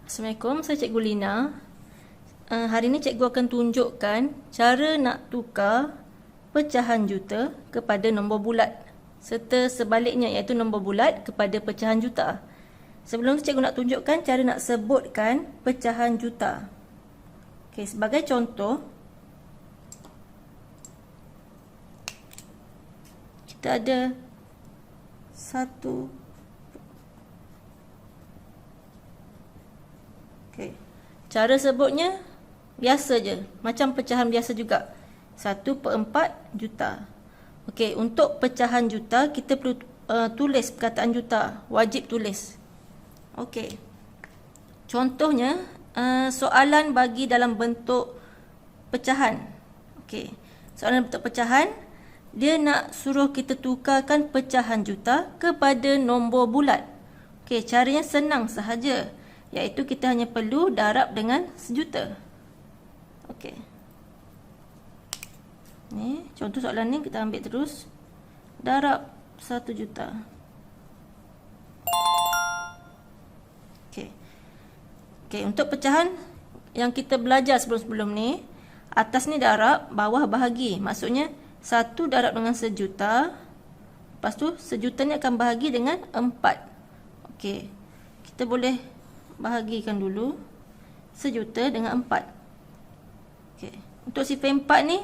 Assalamualaikum, saya Cikgu Lina. Hari ini cikgu akan tunjukkan cara nak tukar pecahan juta kepada nombor bulat serta sebaliknya, iaitu nombor bulat kepada pecahan juta. Sebelum tu cikgu nak tunjukkan cara nak sebutkan pecahan juta. Okey, sebagai contoh, kita ada satu. Okay. Cara sebutnya biasa je, macam pecahan biasa juga. 1/4 juta. Okey, untuk pecahan juta kita perlu tulis perkataan juta, wajib tulis. Okey. Contohnya soalan bagi dalam bentuk pecahan. Okey. Soalan bentuk pecahan, dia nak suruh kita tukarkan pecahan juta kepada nombor bulat. Okey, caranya senang sahaja, iaitu kita hanya perlu darab dengan sejuta. Okey. Ni, contoh soalan ni kita ambil terus. Darab 1 juta. Okey. Okey, untuk pecahan yang kita belajar sebelum-sebelum ni, atas ni darab, bawah bahagi. Maksudnya 1 darab dengan sejuta. Lepas tu sejuta ni akan bahagi dengan 4. Okey. Kita boleh bahagikan dulu sejuta dengan 4. Okey. Untuk sifar 4 ni,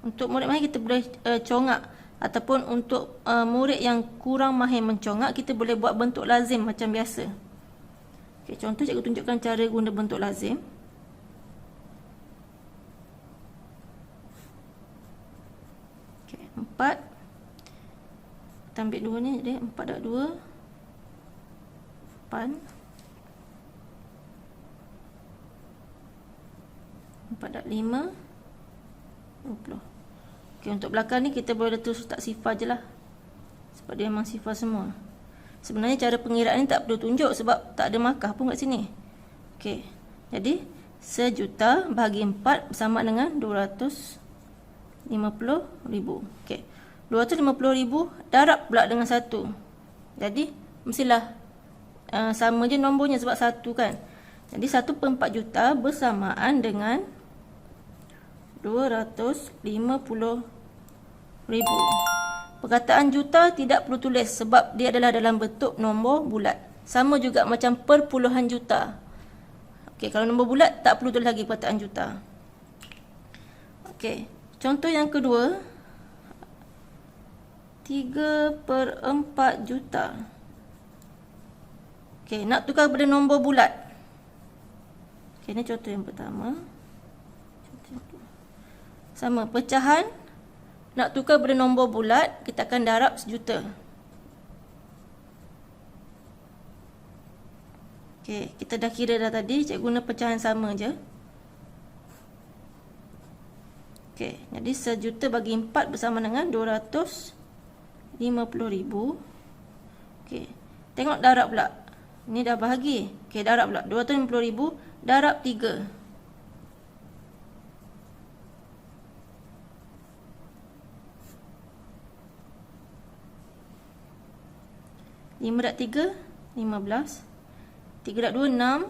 untuk murid mahir kita boleh congak, ataupun untuk murid yang kurang mahir mencongak, kita boleh buat bentuk lazim macam biasa. Okey, contoh cikgu tunjukkan cara guna bentuk lazim. Okey, 4. Kita ambil 2 ni, jadi 4 darab 2 8. 4 darab 5 20. Okey, untuk belakang ni kita boleh terus letak sifar je lah, sebab dia memang sifar semua. Sebenarnya cara pengiraan ni tak perlu tunjuk sebab tak ada markah pun kat sini. Okey, jadi sejuta bahagi 4 bersama dengan 250,000. Okey, 250,000 darab pula dengan 1. Jadi mestilah sama je nombornya sebab 1 kan. Jadi 1/4 juta bersamaan dengan 250,000. Perkataan juta tidak perlu tulis sebab dia adalah dalam bentuk nombor bulat. Sama juga macam perpuluhan juta. Okey, kalau nombor bulat tak perlu tulis lagi perkataan juta. Okey, contoh yang kedua, 3/4 juta. Okey, nak tukar kepada nombor bulat. Okey, ini contoh yang pertama. Sama, pecahan nak tukar kepada nombor bulat, kita akan darab sejuta. Okey, kita dah kira dah tadi, cikgu guna pecahan sama je. Okey, jadi sejuta bagi 4 bersama dengan 250,000. Okey, tengok darab pula. Ni dah bahagi. Okey, darab pula. 250,000 darab 3. Lima darab 3, 15. 3 darab 2, 6.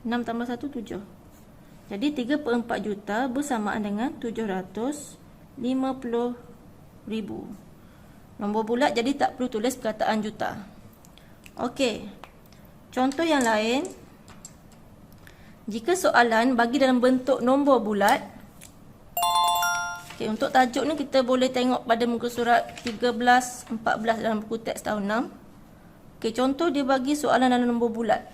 6 tambah 1, 7. Jadi 3/4 juta bersamaan dengan 750,000. Nombor bulat, jadi tak perlu tulis perkataan juta. Okey. Contoh yang lain, jika soalan bagi dalam bentuk nombor bulat. Okey, untuk tajuk ni kita boleh tengok pada muka surat 13, 14 dalam buku teks tahun 6. Okey, contoh dia bagi soalan dalam nombor bulat.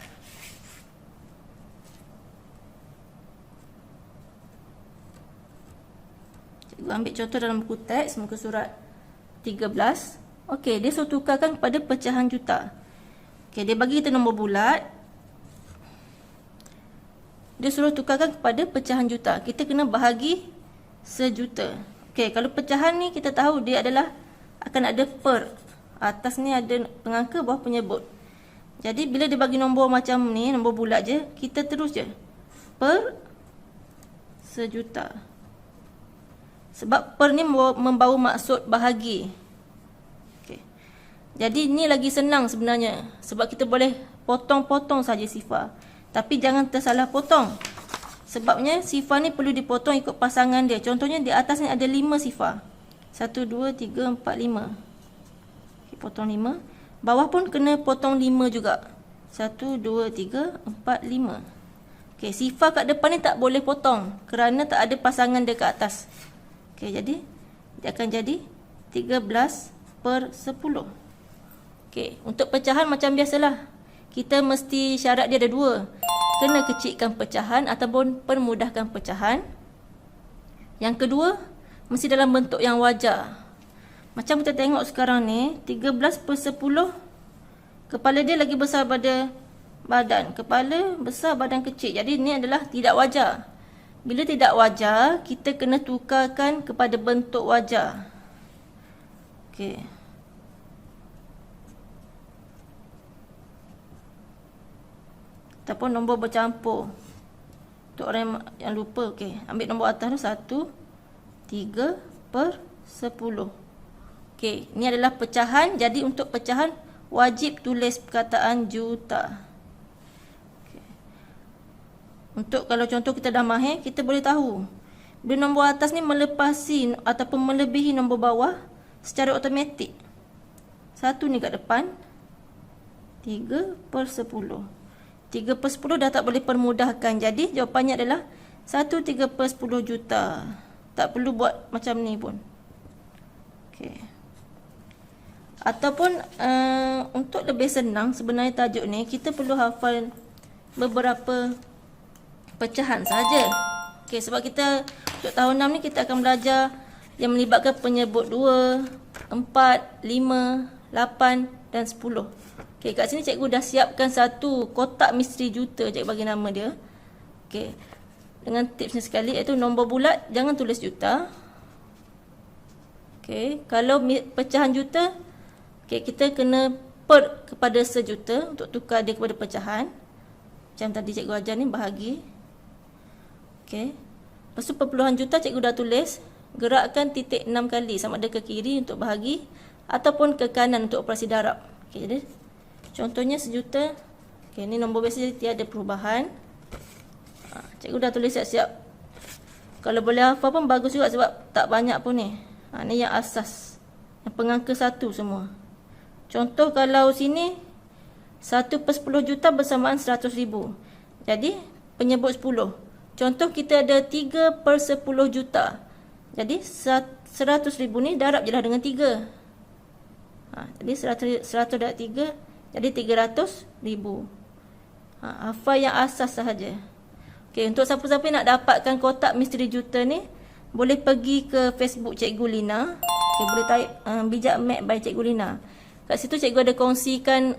Cikgu ambil contoh dalam buku teks muka surat 13. Okey, dia suruh tukarkan kepada pecahan juta. Okey, dia bagi kita nombor bulat. Dia suruh tukarkan kepada pecahan juta. Kita kena bahagi sejuta. Okey, kalau pecahan ni kita tahu dia adalah akan ada per. Atas ni ada pengangka, bawah penyebut. Jadi bila dia bagi nombor macam ni, nombor bulat je, kita terus je per sejuta. Sebab per ni membawa maksud bahagi. Jadi ni lagi senang sebenarnya, sebab kita boleh potong-potong saja sifar. Tapi jangan tersalah potong. Sebabnya sifar ni perlu dipotong ikut pasangan dia. Contohnya di atas ni ada 5 sifar. 1, 2, 3, 4, 5. Okay, potong 5. Bawah pun kena potong 5 juga. 1, 2, 3, 4, 5. Okay, sifar kat depan ni tak boleh potong kerana tak ada pasangan dia kat atas. Okay, jadi dia akan jadi 13/10. Okay, untuk pecahan macam biasalah. Kita mesti syarat dia ada 2. Kena kecilkan pecahan ataupun permudahkan pecahan. Yang kedua, mesti dalam bentuk yang wajar. Macam kita tengok sekarang ni, 13/10. Kepala dia lagi besar pada badan. Kepala besar, badan kecil. Jadi ni adalah tidak wajar. Bila tidak wajar, kita kena tukarkan kepada bentuk wajar. Okey. Ataupun nombor bercampur. Untuk orang yang lupa, okey. Ambil nombor atas tu 1, 3/10. Okey, ini adalah pecahan. Jadi untuk pecahan wajib tulis perkataan juta. Okay. Untuk kalau contoh kita dah mahir, kita boleh tahu bila nombor atas ni melepasi ataupun melebihi nombor bawah secara automatik. 1 ni kat depan, 3/10. 3/10 dah tak boleh permudahkan. Jadi jawapannya adalah 1/3/10 juta. Tak perlu buat macam ni pun. Okey. Ataupun untuk lebih senang sebenarnya tajuk ni, kita perlu hafal beberapa pecahan saja. Okey, sebab kita untuk tahun 6 ni kita akan belajar yang melibatkan penyebut 2, 4, 5, 8 dan 10. Okey, kat sini cikgu dah siapkan satu kotak misteri juta, cikgu bagi nama dia. Okey. Dengan tipsnya sekali iaitu nombor bulat jangan tulis juta. Okey, kalau pecahan juta, okey, kita kena per kepada sejuta untuk tukar dia kepada pecahan. Macam tadi cikgu ajar ni bahagi. Okey. Lepas tu perpuluhan juta cikgu dah tulis. Gerakkan titik 6 kali sama ada ke kiri untuk bahagi ataupun ke kanan untuk operasi darab. Okey, jadi contohnya sejuta. Okey, ni nombor biasa jadi tiada perubahan. Cikgu dah tulis siap-siap. Kalau boleh hafal pun bagus juga sebab tak banyak pun ni. Ni yang asas. Yang pengangka 1 semua. Contoh kalau sini 1/10 juta bersamaan 100,000. Jadi penyebut 10. Contoh kita ada 3/10 juta. Jadi 100,000 ni darab je lah dengan 3. Jadi 100 darab 3 jadi 300,000. Hafal yang asas sahaja. Okey, untuk siapa-siapa yang nak dapatkan kotak misteri juta ni, boleh pergi ke Facebook Cikgu Lina. Okay, boleh type bijak Math by Cikgu Lina. Kat situ cikgu ada kongsikan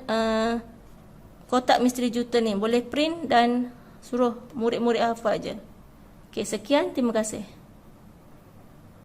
kotak misteri juta ni. Boleh print dan suruh murid-murid hafal je. Okey, sekian. Terima kasih.